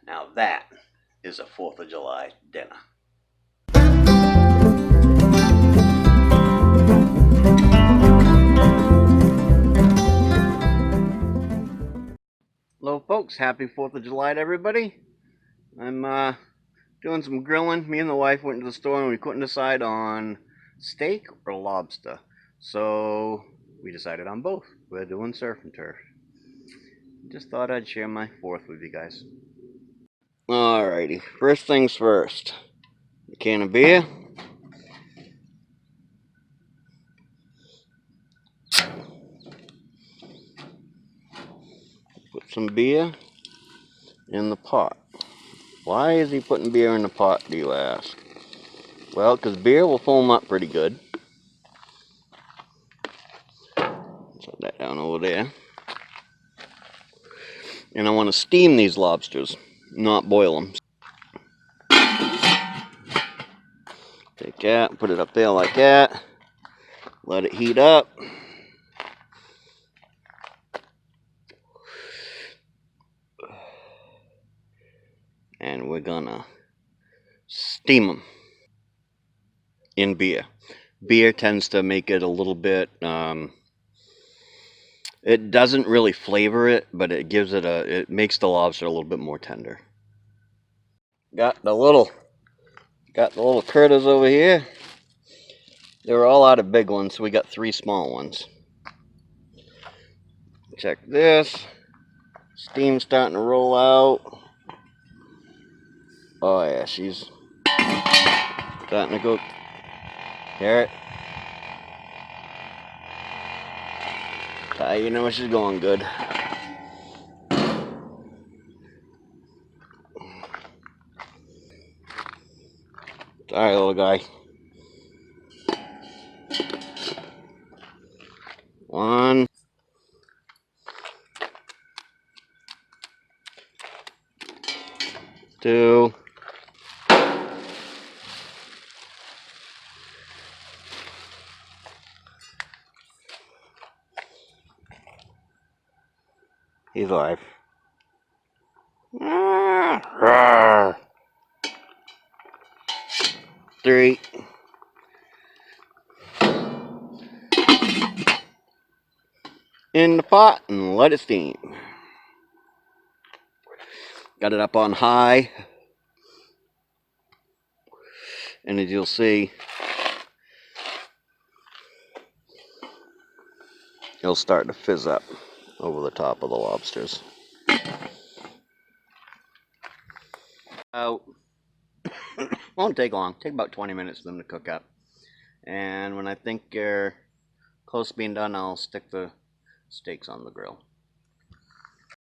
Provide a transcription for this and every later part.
Now that is a 4th of July dinner. Hello folks, happy 4th of July to everybody. I'm doing some grilling. Me and the wife went to the store and we couldn't decide on steak or lobster. So we decided on both. We're doing surf and turf. Just thought I'd share my 4th with you guys. Alrighty, first things first. A can of beer. Put some beer in the pot. Why is he putting beer in the pot, do you ask? Well, because beer will foam up pretty good. Set that down over there. And I want to steam these lobsters, not boil them. Take that, put it up there like that. Let it heat up. And we're gonna steam them in beer. Beer tends to make it a little bit, it doesn't really flavor it, but it gives it it makes the lobster a little bit more tender. Got the little critters over here. They were all out of big ones, so we got 3 small ones. Check this. Steam's starting to roll out. Oh yeah, she's starting to go. Hear it? You know she's going good. Sorry, little guy. 1, 2. He's alive. 3. In the pot and let it steam. Got it up on high. And as you'll see, it'll start to fizz up over the top of the lobsters. Won't take long. Take about 20 minutes for them to cook up. And when I think they're close to being done, I'll stick the steaks on the grill.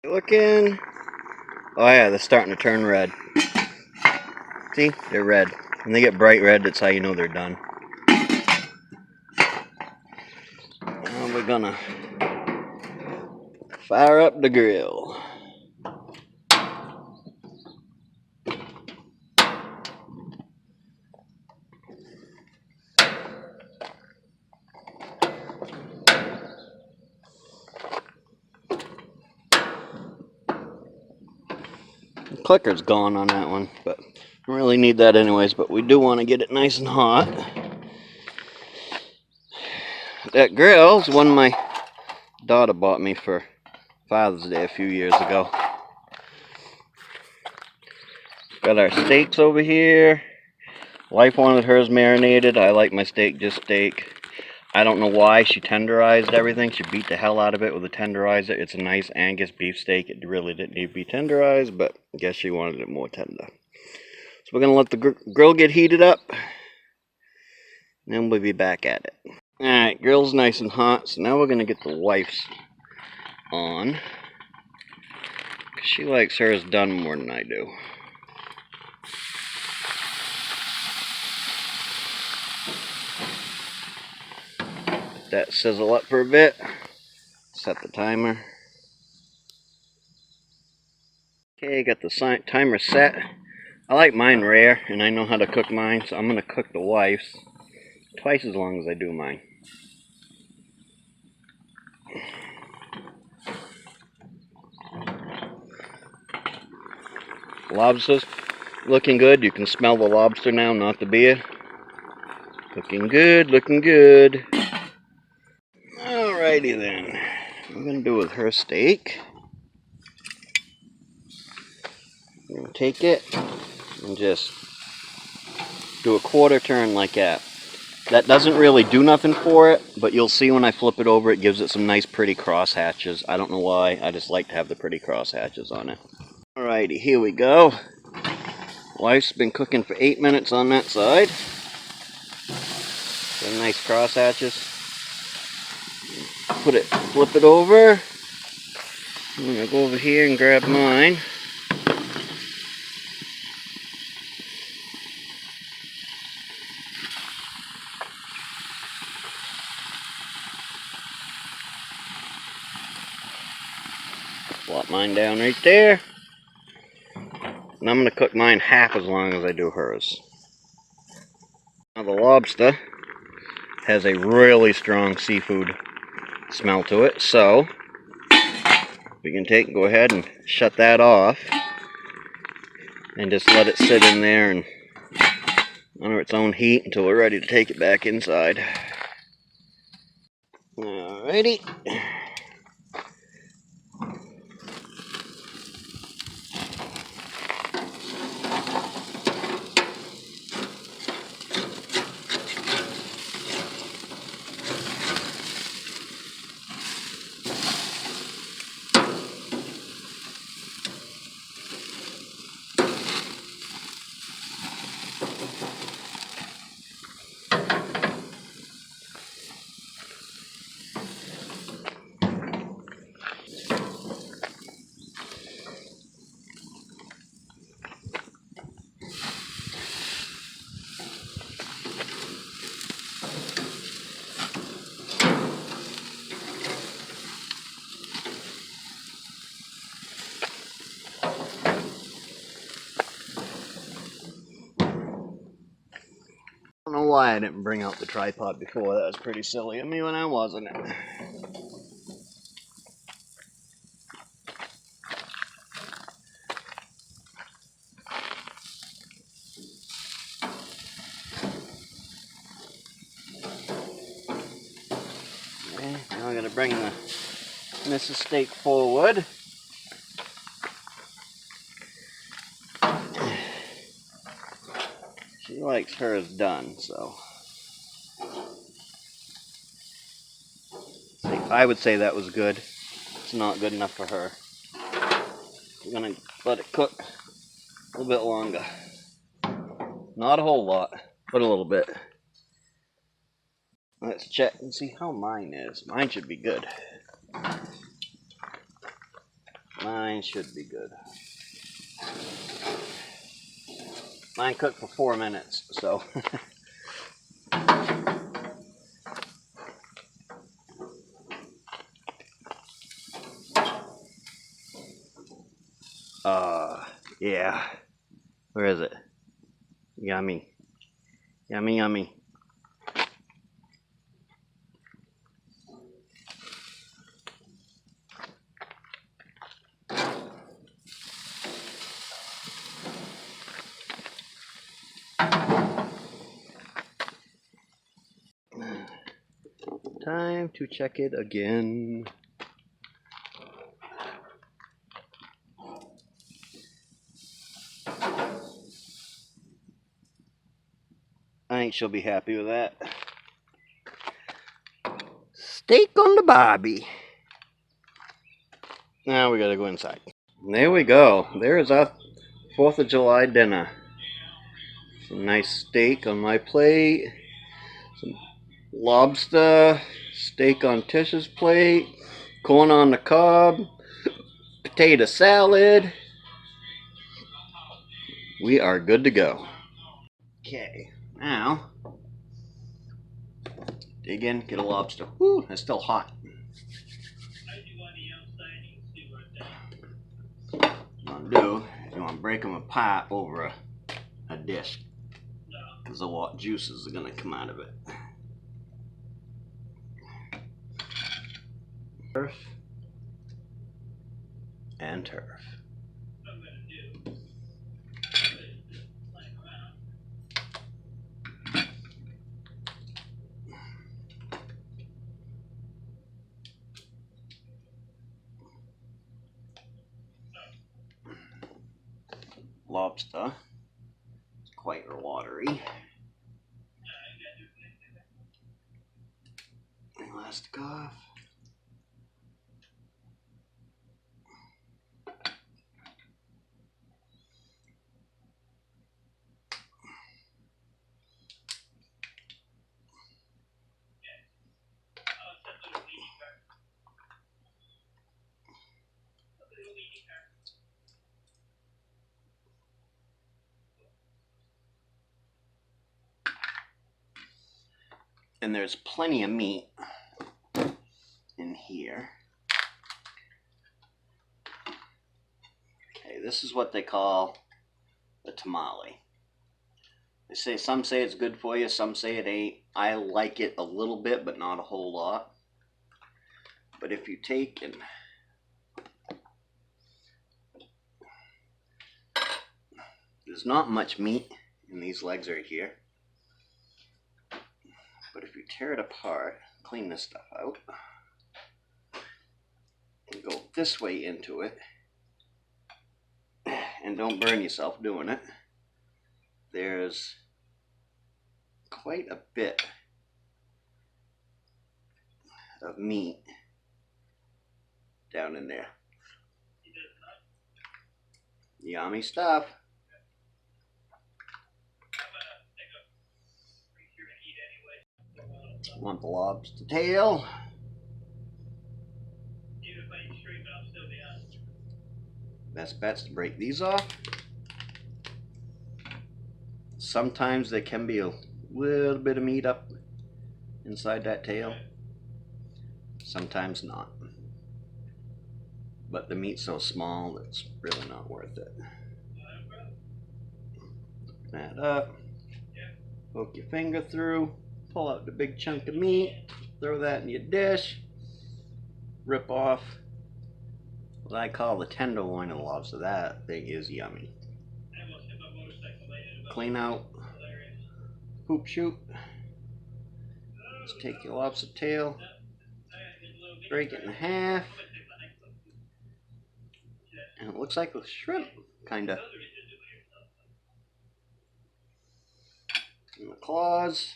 Looking. Oh yeah, they're starting to turn red. See? They're red. When they get bright red, that's how you know they're done. Now we're gonna fire up the grill. The clicker's gone on that one, but don't really need that anyways, but we do want to get it nice and hot. That grill's one my daughter bought me for Father's Day a few years ago. Got our steaks over here. Wife wanted hers marinated. I like my steak just steak. I don't know why she tenderized everything. She beat the hell out of it with a tenderizer. It's a nice Angus beef steak. It really didn't need to be tenderized, but I guess she wanted it more tender. So we're going to let the grill get heated up, and then we'll be back at it. Alright, grill's nice and hot, so now we're going to get the wife's on. 'Cause she likes hers done more than I do. Let that sizzle up for a bit. Set the timer. Okay, got the timer set. I like mine rare, and I know how to cook mine, so I'm going to cook the wife's twice as long as I do mine. Lobster's looking good. You can smell the lobster now, not the beer. Looking good, looking good. Alrighty then. What I'm gonna do with her steak. I'm gonna take it and just do a quarter turn like that. That doesn't really do nothing for it, but you'll see when I flip it over, it gives it some nice pretty cross hatches. I don't know why, I just like to have the pretty cross hatches on it. Alrighty, here we go. Wife's been cooking for 8 minutes on that side. Some nice cross hatches. Flip it over. I'm gonna go over here and grab mine. Plop mine down right there. And I'm going to cook mine half as long as I do hers. Now the lobster has a really strong seafood smell to it, so we can go ahead and shut that off and just let it sit in there and under its own heat until we're ready to take it back inside. Alrighty. I don't know why I didn't bring out the tripod before. That was pretty silly of me when I wasn't. Okay, now I'm going to bring the Mrs. Steak forward. She likes hers done, so I would say that was good. It's not good enough for her. We're gonna let it cook a little bit longer. Not a whole lot, but a little bit. Let's check and see how mine is. Mine should be good. Mine should be good. Mine cooked for 4 minutes, so. Yeah. Where is it? Yummy. Yummy, yummy. Time to check it again. I think she'll be happy with that. Steak on the barbie. Now we gotta go inside. There we go. There is our 4th of July dinner. Some nice steak on my plate. Some lobster, steak on Tish's plate. Corn on the cob. Potato salad. We are good to go. Okay, now dig in, get a lobster. Whew, it's still hot. What you want to do is you want to break them apart over a dish, because the juices are going to come out of it. Turf and turf. lobster. It's quite watery. Elastic off. And there's plenty of meat in here. Okay, this is what they call the tamale. Some say it's good for you, some say it ain't. I like it a little bit, but not a whole lot. But if you take and there's not much meat in these legs right here. But if you tear it apart, clean this stuff out, and go this way into it, and don't burn yourself doing it, there's quite a bit of meat down in there. Yummy stuff. Want the lobster tail. Best bet's to break these off. Sometimes there can be a little bit of meat up inside that tail. Sometimes not. But the meat's so small that it's really not worth it. Open that up. Poke your finger through. Pull out the big chunk of meat. Throw that in your dish. Rip off what I call the tenderloin of the lobster. That thing is yummy. Clean out poop chute. Just take your lobster tail, break it in half, and it looks like a shrimp, kinda. And the claws.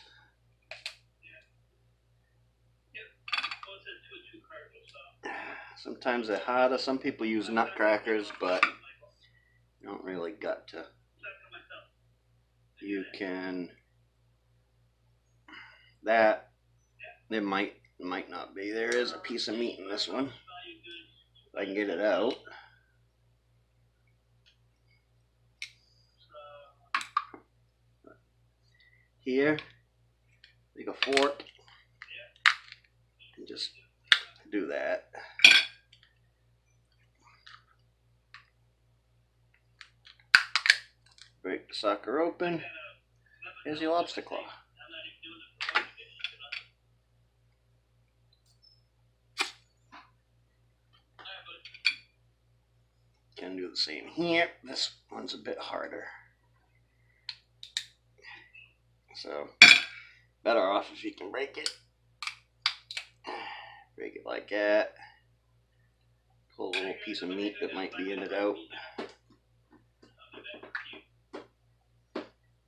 Sometimes they're harder. Some people use nutcrackers, but you don't really got to. You can. That there might not be. There is a piece of meat in this one. If I can get it out. Here, take a fork and just do that. Break the sucker open. Here's your lobster claw. Can do the same here. This one's a bit harder. So, better off if you can break it. Break it like that. Pull a little piece of meat that might be in it out.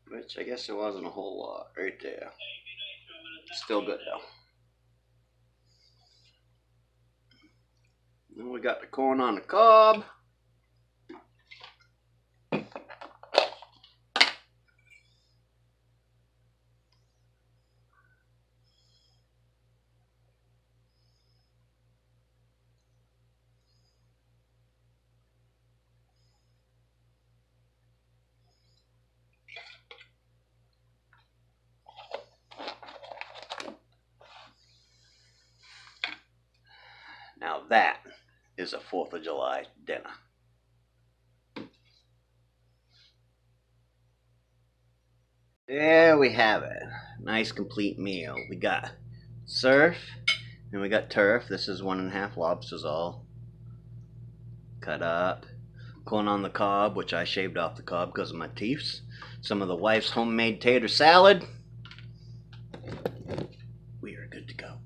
Which I guess there wasn't a whole lot right there. Still good though. Then we got the corn on the cob. Now that is a 4th of July dinner. There we have it. Nice complete meal. We got surf and we got turf. This is 1.5 lobsters all cut up. Corn on the cob, which I shaved off the cob because of my teeth. Some of the wife's homemade tater salad. We are good to go.